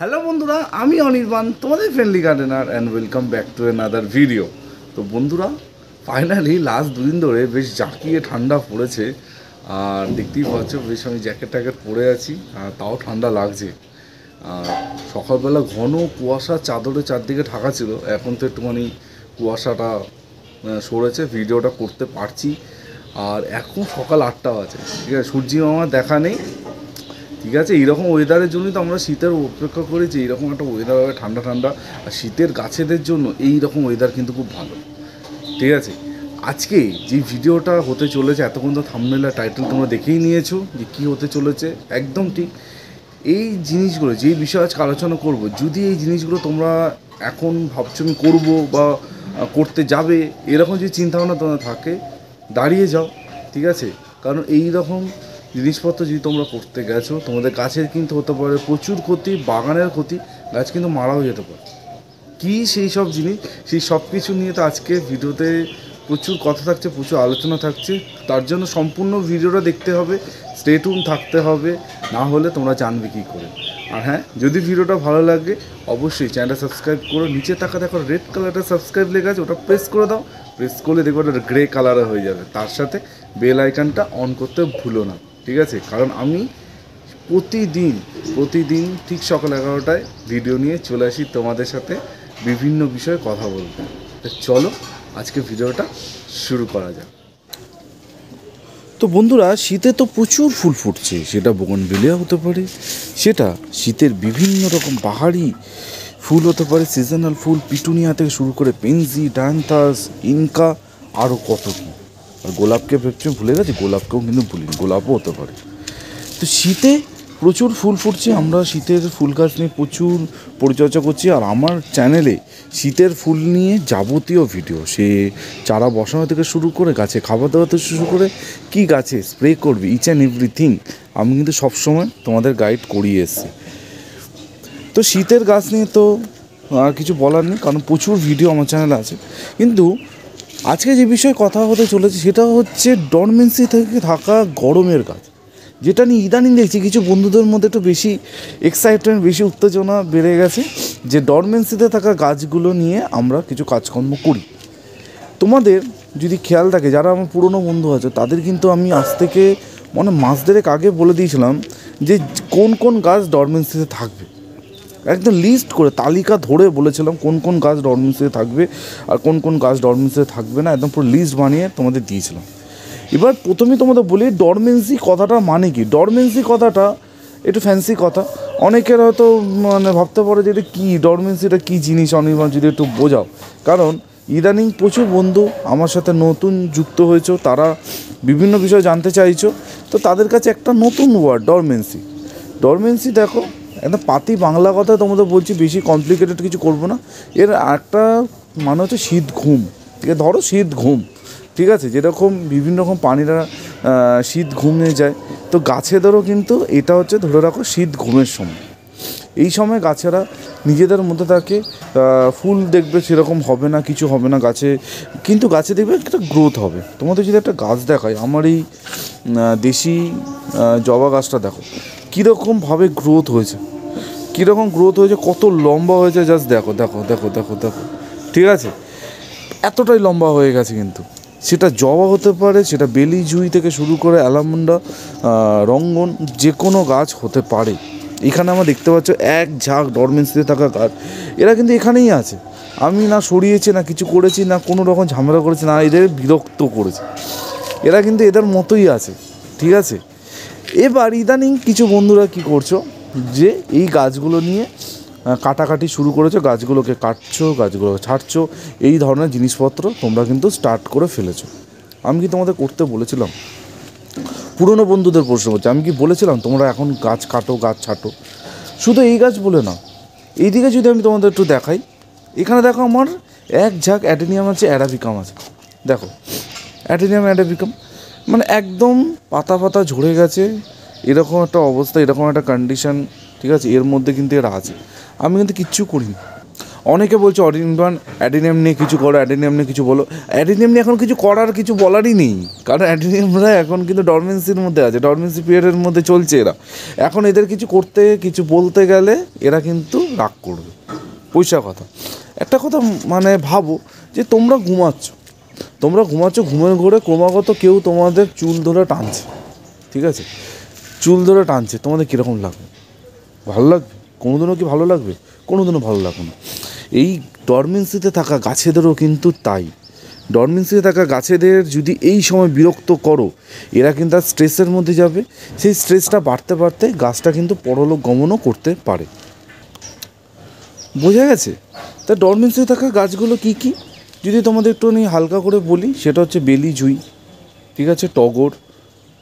Hello বন্ধুরা, আমি অনির্বাণ, তোমাদের friendly gardener and welcome back to another video. তো বন্ধুরা, ফাইনালি লাস্ট দুদিন ধরে বেশ জাঁকিয়ে ঠান্ডা পড়েছে। আর দেখতেই পাচ্ছ, বেশ আমি জ্যাকেট ট্যাকেট পরে আছি, আর তাও ঠান্ডা লাগছে। আর সকালবেলা ঘন কুয়াশা চাদরে চারদিকে ঢাকা ছিল, এখন তো একটুখানি কুয়াশাটা সরেছে, ভিডিওটা করতে পারছি। আর এখন সকাল 8টা বাজে, ঠিক আছে, সূর্যি মামার দেখা নেই। ঠিক আছে, এইরকম ওয়েদারের জন্যই তো আমরা শীতের অপেক্ষা করি, যে এইরকম একটা ওয়েদার হবে ঠান্ডা ঠান্ডা। আর শীতের গাছেদের জন্য এই রকম ওয়েদার কিন্তু খুব ভালো। ঠিক আছে, আজকে যে ভিডিওটা হতে চলেছে, এতক্ষণ তো থাম্বনেল আর টাইটেল তোমরা দেখেই নিয়েছো যে কী হতে চলেছে। একদম ঠিক এই জিনিসগুলো, যেই বিষয়ে আজকে আলোচনা করব, যদি এই জিনিসগুলো তোমরা এখন ভাবছো আমি করবো বা করতে যাবে, এরকম যে চিন্তাভাবনা তোমার থাকে, দাঁড়িয়ে যাও। ঠিক আছে, কারণ এই রকম জিনিসপত্র যদি তোমরা করতে গেছো, তোমাদের গাছের কিন্তু হতে পারে প্রচুর ক্ষতি, বাগানের ক্ষতি, গাছ কিন্তু মারাও যেতে পারে। কী সেই সব জিনিস, সেই সব কিছু নিয়ে তো আজকে ভিডিওতে প্রচুর কথা থাকছে, প্রচুর আলোচনা থাকছে। তার জন্য সম্পূর্ণ ভিডিওটা দেখতে হবে, স্টে টিউন থাকতে হবে, না হলে তোমরা জানবে কী করে। আর হ্যাঁ, যদি ভিডিওটা ভালো লাগে অবশ্যই চ্যানেলটা সাবস্ক্রাইব করো। নিচে দেখো রেড কালারটা সাবস্ক্রাইব লেখা আছে, ওটা প্রেস করে দাও। প্রেস করলে দেখো ওটা গ্রে কালারে হয়ে যাবে। তার সাথে বেল আইকনটা অন করতে ভুলো না। ঠিক আছে, কারণ আমি প্রতিদিন ঠিক সকাল 11টায় ভিডিও নিয়ে চলে আসি তোমাদের সাথে বিভিন্ন বিষয়ে কথা বলতে। তো চলো আজকে ভিডিওটা শুরু করা যাক। তো বন্ধুরা, শীতে তো প্রচুর ফুল ফুটছে, সেটা বোগনভিলিয়া হতে পারে, সেটা শীতের বিভিন্ন রকম পাহাড়ি ফুল হতে পারে, সিজনাল ফুল, পিটুনিয়া থেকে শুরু করে পেনজি, ডায়ান্থাস, ইনকা, আরও কত কী। আর গোলাপকে ভুলে গেছি, গোলাপকেও কিন্তু ভুলিনি, গোলাপও হতে পারে। তো শীতে প্রচুর ফুল ফুটছে, আমরা শীতের ফুল গাছ নিয়ে প্রচুর পরিচর্যা করছি। আর আমার চ্যানেলে শীতের ফুল নিয়ে যাবতীয় ভিডিও, সে চারা বসানো থেকে শুরু করে গাছে খাবার দাবার থেকে শুরু করে কী গাছে স্প্রে করবে, ইচ অ্যান্ড এভরিথিং আমি কিন্তু সবসময় তোমাদের গাইড করিয়ে এসেছি। তো শীতের গাছ নিয়ে তো আর কিছু বলার নেই, কারণ প্রচুর ভিডিও আমার চ্যানেলে আছে। কিন্তু আজকে যে বিষয়ে কথা হতে চলেছে সেটা হচ্ছে ডরমেন্সি থেকে থাকা গরমের গাছ, যেটা নিয়ে ইদানিং দেখছি কিছু বন্ধুদের মধ্যে একটু বেশি এক্সাইটমেন্ট, বেশি উত্তেজনা বেড়ে গেছে, যে ডরমেন্সিতে থাকা গাছগুলো নিয়ে আমরা কিছু কাজকর্ম করি। তোমাদের যদি খেয়াল থাকে, যারা আমার পুরনো বন্ধু আছে, তাদের কিন্তু আমি আজ থেকে মাস দেড়েক আগে বলে দিয়েছিলাম যে কোন কোন গাছ ডরমেন্সিতে থাকবে। একদম লিস্ট করে তালিকা ধরে বলেছিলাম কোন কোন গাছ ডরমেন্সিতে থাকবে আর কোন কোন গাছ ডরমেন্সিতে থাকবে না, একদম পুরো লিস্ট বানিয়ে তোমাদের দিয়েছিলাম। এবার প্রথমেই তোমাদের বলি ডরমেন্সি কথাটা মানে কি। ডরমেন্সি কথাটা একটু ফ্যান্সি কথা, অনেকের হয়তো ভাবতে পারে যে এটা কী, ডরমেন্সিটা কী জিনিস, অনির্বাণ যদি একটু বোঝাও। কারণ ইদানিং প্রচুর বন্ধু আমার সাথে নতুন যুক্ত হয়েছো, তারা বিভিন্ন বিষয় জানতে চাইছো, তো তাদের কাছে একটা নতুন ওয়ার্ড ডরমেন্সি। ডরমেন্সি দেখো, একদম পাতি বাংলা কথা তোমাদের বলছি, বেশি কমপ্লিকেটেড কিছু করবো না। এর একটা মানে হচ্ছে শীত ঘুম। ঠিক আছে, ধরো শীত ঘুম, ঠিক আছে, যেরকম বিভিন্ন রকম প্রাণীরা শীত ঘুমিয়ে যায়, তো গাছেদেরও কিন্তু এটা হচ্ছে ধরে রাখো শীত ঘুমের সময়। এই সময় গাছেরা নিজেদের মধ্যে থাকে, ফুল দেখবে সেরকম হবে না, কিছু হবে না গাছে, কিন্তু গাছে দেখবে একটা গ্রোথ হবে। তোমাদের যদি একটা গাছ দেখায়, আমার এই দেশি জবা গাছটা দেখো কীরকমভাবে গ্রোথ হয়েছে, কীরকম গ্রোথ হয়েছে, কত লম্বা হয়েছে, জাস্ট দেখো দেখো দেখো দেখো দেখো, ঠিক আছে, এতটাই লম্বা হয়ে গেছে। কিন্তু সেটা জবা হতে পারে, সেটা বেলি জুঁই থেকে শুরু করে অ্যালামন্ডা, রঙ্গন, যে কোনো গাছ হতে পারে। এখানে আমরা দেখতে পাচ্ছ এক ঝাঁক ডরমেন্সিতে থাকা গাছ, এরা কিন্তু এখানেই আছে। আমি না সরিয়েছি, না কিছু করেছি, না কোনো রকম ঝামেলা করেছি, না এদের বিরক্ত করেছি, এরা কিন্তু এদের মতোই আছে। ঠিক আছে, এবার ইদানিং কিছু বন্ধুরা কি করছো, যে এই গাছগুলো নিয়ে কাটাকাটি শুরু করেছো, গাছগুলোকে কাটছো, গাছগুলোকে ছাড়ছো, এই ধরনের জিনিসপত্র তোমরা কিন্তু স্টার্ট করে ফেলেছো। আমি কি তোমাদের করতে বলেছিলাম? পুরনো বন্ধুদের প্রশ্ন করছি, আমি কি বলেছিলাম তোমরা এখন গাছ কাটো, গাছ ছাটো? শুধু এই গাছ বলে না, এইদিকে যদি আমি তোমাদের একটু দেখাই, এখানে দেখো আমার এক ঝাঁক অ্যাডেনিয়াম আছে, অ্যারাবিকাম আছে। দেখো অ্যাডেনিয়াম অ্যারাবিকাম মানে একদম পাতা পাতা ঝরে গেছে, এরকম একটা অবস্থা, এরকম একটা কন্ডিশন। ঠিক আছে, এর মধ্যে কিন্তু এরা আছে, আমি কিন্তু কিচ্ছু করিনি। অনেকে বলছে অরিনবান অ্যাডিনিয়াম নিয়ে কিছু করো, অ্যাডিনিয়াম নিয়ে কিছু বলো। অ্যাডিনিয়াম নিয়ে এখন কিছু করার কিছু বলারই নেই, কারণ অ্যাডিনিয়ামরা এখন কিন্তু ডরমেন্সির মধ্যে আছে, ডরমেন্সি পিরিয়ডের মধ্যে চলছে এরা। এখন এদের কিছু করতে কিছু বলতে গেলে এরা কিন্তু রাগ করবে। পয়সা কথা, একটা কথা মানে ভাবো যে তোমরা ঘুমাচ্ছ, ঘুমের ঘোরে ক্রমাগত কেউ তোমাদের চুল ধরে টানছে, ঠিক আছে, চুল ধরে টানছে, তোমাদের কীরকম লাগবে? ভালো লাগবে? কোনোদিনও কি ভালো লাগবে? কোনোদিনও ভালো লাগবে না। এই ডরমেন্সিতে থাকা গাছেদেরও কিন্তু তাই। ডরমেন্সিতে থাকা গাছেদের যদি এই সময় বিরক্ত করো, এরা কিন্তু আর স্ট্রেসের মধ্যে যাবে, সেই স্ট্রেসটা বাড়তে বাড়তে গাছটা কিন্তু পরলোক গমনও করতে পারে। বোঝা গেছে? তা ডরমেন্সিতে থাকা গাছগুলো কী কী যদি তোমাদের একটু হালকা করে বলি, সেটা হচ্ছে বেলি জুঁই, ঠিক আছে, টগর,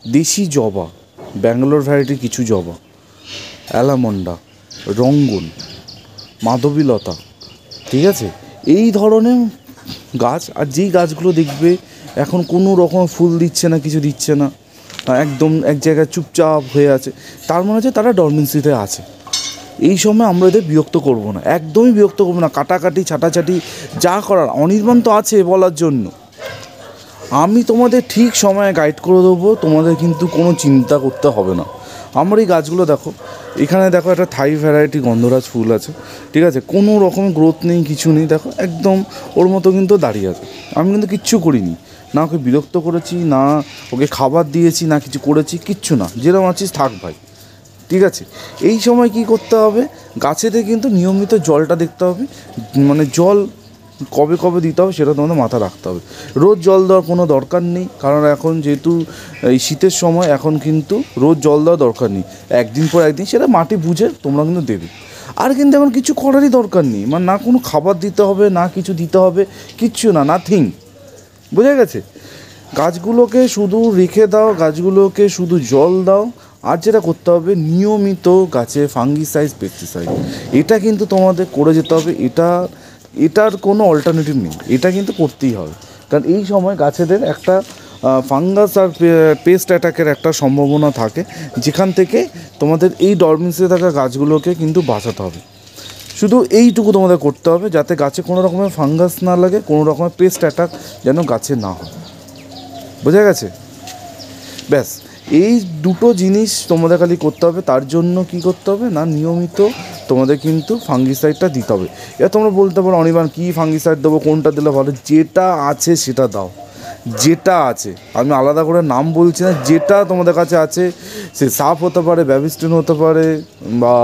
দেশি জবা, ব্যাঙ্গালোর ভ্যারাইটির কিছু জবা, অ্যালামন্ডা, রঙ্গন, মাধবীলতা, ঠিক আছে, এই ধরনের গাছ। আর যেই গাছগুলো দেখবে এখন কোনো রকম ফুল দিচ্ছে না, কিছু দিচ্ছে না, একদম এক জায়গায় চুপচাপ হয়ে আছে, তার মনে হচ্ছে তারা ডরমেন্সিতে আছে। এই সময় আমরা এদের বিরক্ত করব না, একদমই বিরক্ত করবো না। কাটাকাটি ছাটাছাটি যা করার, অনির্বাণ তো আছে বলার জন্য। আমি তোমাদের ঠিক সময়ে গাইড করে দেবো, তোমাদের কিন্তু কোনো চিন্তা করতে হবে না। আমার এই গাছগুলো দেখো, এখানে দেখো একটা থাই ভ্যারাইটি গন্ধরাজ ফুল আছে, ঠিক আছে, কোনো রকম গ্রোথ নেই, কিছু নেই, দেখো একদম ওর মতো কিন্তু দাঁড়িয়ে আছে। আমি কিন্তু কিচ্ছু করিনি, না ওকে বিরক্ত করেছি, না ওকে খাবার দিয়েছি, না কিছু করেছি, কিচ্ছু না, যেরকম আছিস থাক ভাই, ঠিক আছে। এই সময় কি করতে হবে, গাছেতে কিন্তু নিয়মিত জলটা দেখতে হবে, মানে জল কবে কবে দিতে হবে সেটা তোমাদের মাথা রাখতে হবে। রোজ জল দেওয়ার কোনো দরকার নেই, কারণ এখন যেহেতু এই শীতের সময়, এখন কিন্তু রোজ জল দেওয়ার দরকার নেই, একদিন পর একদিন সেটা মাটি বুঝে তোমরা কিন্তু দেবে। আর কিন্তু এখন কিছু করারই দরকার নেই, মানে না কোনো খাবার দিতে হবে, না কিছু দিতে হবে, কিচ্ছু না, নাথিং। বোঝা গেছে? গাছগুলোকে শুধু রেখে দাও, গাছগুলোকে শুধু জল দাও। আর যেটা করতে হবে, নিয়মিত গাছে ফাঙ্গিসাইড, পেস্টিসাইড, এটা কিন্তু তোমাদের করে যেতে হবে। এটার কোনো অল্টারনেটিভ নেই, এটা কিন্তু করতেই হবে। কারণ এই সময় গাছেদের একটা ফাঙ্গাস আর পেস্ট অ্যাটাকের একটা সম্ভাবনা থাকে, যেখান থেকে তোমাদের এই ডরমেন্সিতে থাকা গাছগুলোকে কিন্তু বাঁচাতে হবে। শুধু এইটুকু তোমাদের করতে হবে, যাতে গাছে কোনো রকমের ফাঙ্গাস না লাগে, কোনো রকমের পেস্ট অ্যাটাক যেন গাছে না হয়। বোঝা গেছে? ব্যাস, এই দুটো জিনিস তোমাদের খালি করতে হবে। তার জন্য কি করতে হবে না, নিয়মিত তোমাদের কিন্তু ফাঙ্গিসাইডটা দিতে হবে। এবার তোমরা বলতে পারো অনির্বাণ কী ফাঙ্গিসাইড দেবো, কোনটা দিলে ভালো? যেটা আছে সেটা দাও, যেটা আছে, আমি আলাদা করে নাম বলছি না, যেটা তোমাদের কাছে আছে, সে সাপ হতে পারে, ব্যাবিস্টিন হতে পারে, বা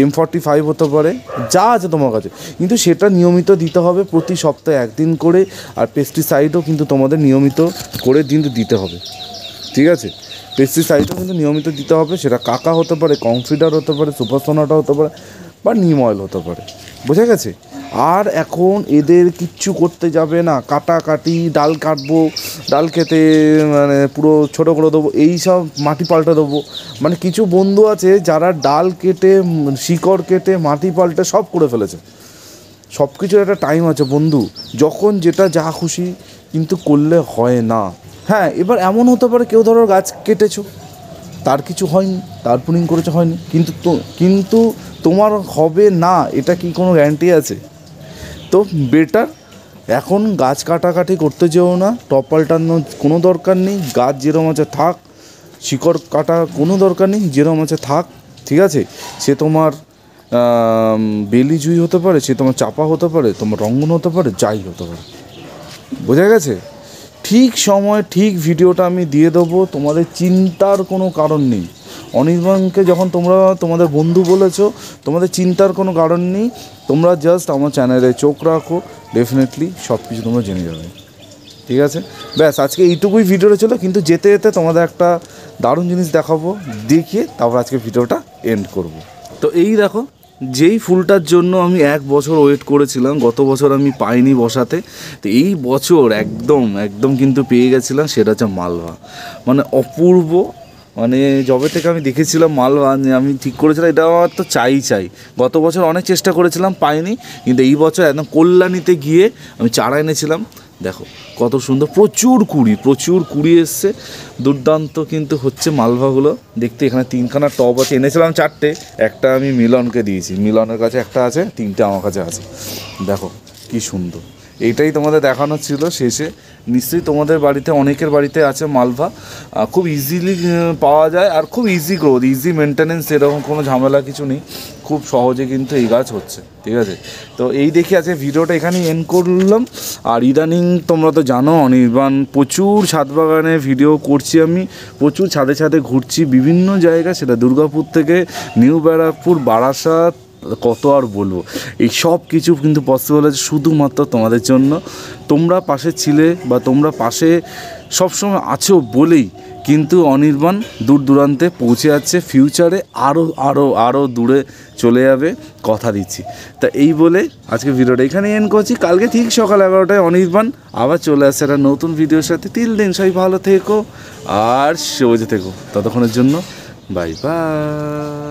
M45 হতে পারে, যা আছে তোমার কাছে, কিন্তু সেটা নিয়মিত দিতে হবে, প্রতি সপ্তাহে একদিন করে। আর পেস্টিসাইডও কিন্তু তোমাদের নিয়মিত করে কিন্তু দিতে হবে, ঠিক আছে? পেস্টিসাইডও কিন্তু নিয়মিত দিতে হবে, সেটা কাকা হতে পারে, কনফিডার হতে পারে, সুপারসোনাটা হতে পারে, বা নিম অয়েল হতে পারে। বোঝা গেছে? আর এখন এদের কিচ্ছু করতে যাবে না, কাটাকাটি, ডাল কাটবো, ডাল কেটে মানে পুরো ছোটো করে দেবো, এই সব মাটি পাল্টে দেবো। মানে কিছু বন্ধু আছে যারা ডাল কেটে, শিকড় কেটে, মাটি পাল্টে সব করে ফেলেছে। সব কিছুর একটা টাইম আছে বন্ধু, যখন যেটা যা খুশি কিন্তু করলে হয় না। হ্যাঁ, এবার এমন হতে পারে কেউ ধরো গাছ কেটেছো, তার কিছু হয়নি, তার প্রুনিং করেছে হয়নি, কিন্তু তোমার হবে না, এটা কি কোনো গ্যারান্টি আছে? তো বেটার এখন গাছ কাটাকাটি করতে যেও না, টপ পাল্টানোর কোনো দরকার নেই, গাছ যেরকম আছে থাক, শিকড় কাটা কোনো দরকার নেই, যেরকম আছে থাক, ঠিক আছে? সে তোমার বেলি জুঁই হতে পারে, সে তোমার চাপা হতে পারে, তোমার রঙ্গন হতে পারে, যাই হতে পারে। বোঝা গেছে? ঠিক সময় ঠিক ভিডিওটা আমি দিয়ে দেবো, তোমাদের চিন্তার কোনো কারণ নেই। অনির্বাণকে যখন তোমরা তোমাদের বন্ধু বলেছো, তোমাদের চিন্তার কোনো কারণ নেই, তোমরা জাস্ট আমার চ্যানেলে চোখ রাখো, ডেফিনেটলি সব কিছু তোমরা জেনে যাবে, ঠিক আছে? ব্যাস, আজকে এইটুকুই ভিডিওটা ছিল, কিন্তু যেতে যেতে তোমাদের একটা দারুণ জিনিস দেখাবো, দেখিয়ে তারপর আজকে ভিডিওটা এন্ড করব। তো এই দেখো, যেই ফুলটার জন্য আমি 1 বছর ওয়েট করেছিলাম, গত বছর আমি পাইনি বসাতে, তো এই বছর একদম কিন্তু পেয়ে গেছিলাম, সেটা হচ্ছে মালভা। মানে অপূর্ব, মানে যবে থেকে আমি দেখেছিলাম মালভা, আমি ঠিক করেছিলাম এটা আমার তো চাই। গত বছর অনেক চেষ্টা করেছিলাম, পাইনি, কিন্তু এই বছর একদম কল্যাণীতে গিয়ে আমি চারা এনেছিলাম, দেখো কত সুন্দর, প্রচুর কুড়ি এসছে, দুর্দান্ত কিন্তু হচ্ছে মালভাগুলো দেখতে। এখানে 3খানা টব আছে, এনেছিলাম 4টে, একটা আমি মিলনকে দিয়েছি, মিলনের কাছে একটা আছে, 3টে আমার কাছে আছে। দেখো কি সুন্দর, এইটাই তোমাদের দেখানো ছিল শেষে। নিশ্চয়ই তোমাদের বাড়িতে অনেকের বাড়িতে আছে মালভা, খুব ইজিলি পাওয়া যায় আর খুব ইজি গ্রোথ, ইজি মেনটেনেন্স, এরকম কোনো ঝামেলা কিছু নেই, খুব সহজে কিন্তু এই গাছ হচ্ছে, ঠিক আছে। তো এই দেখে আছে ভিডিওটা এখানেই এন্ড করলাম। আর ইদানিং তোমরা তো জানো অনির্বাণ প্রচুর ছাদ বাগানে ভিডিও করছি, আমি প্রচুর ছাদে ছাদে ঘুরছি বিভিন্ন জায়গা, সেটা দুর্গাপুর থেকে নিউ ব্যারাকপুর, বারাসাত, কত আর বলবো। এই সব কিছু কিন্তু পসিবল আছে শুধুমাত্র তোমাদের জন্য। তোমরা পাশে ছিলে বা তোমরা পাশে সবসময় আছো বলেই কিন্তু অনির্বাণ দূর দূরান্তে পৌঁছে যাচ্ছে, ফিউচারে আরও দূরে চলে যাবে, কথা দিচ্ছি। তা এই বলে আজকে ভিডিওটা এখানে এন্ড করছি। কালকে ঠিক সকাল 11টায় অনির্বাণ আবার চলে আসছে একটা নতুন ভিডিওর সাথে। তিল দিন সবাই ভালো থেকো আর সবুজে থেকো, ততক্ষণের জন্য বাই বাই।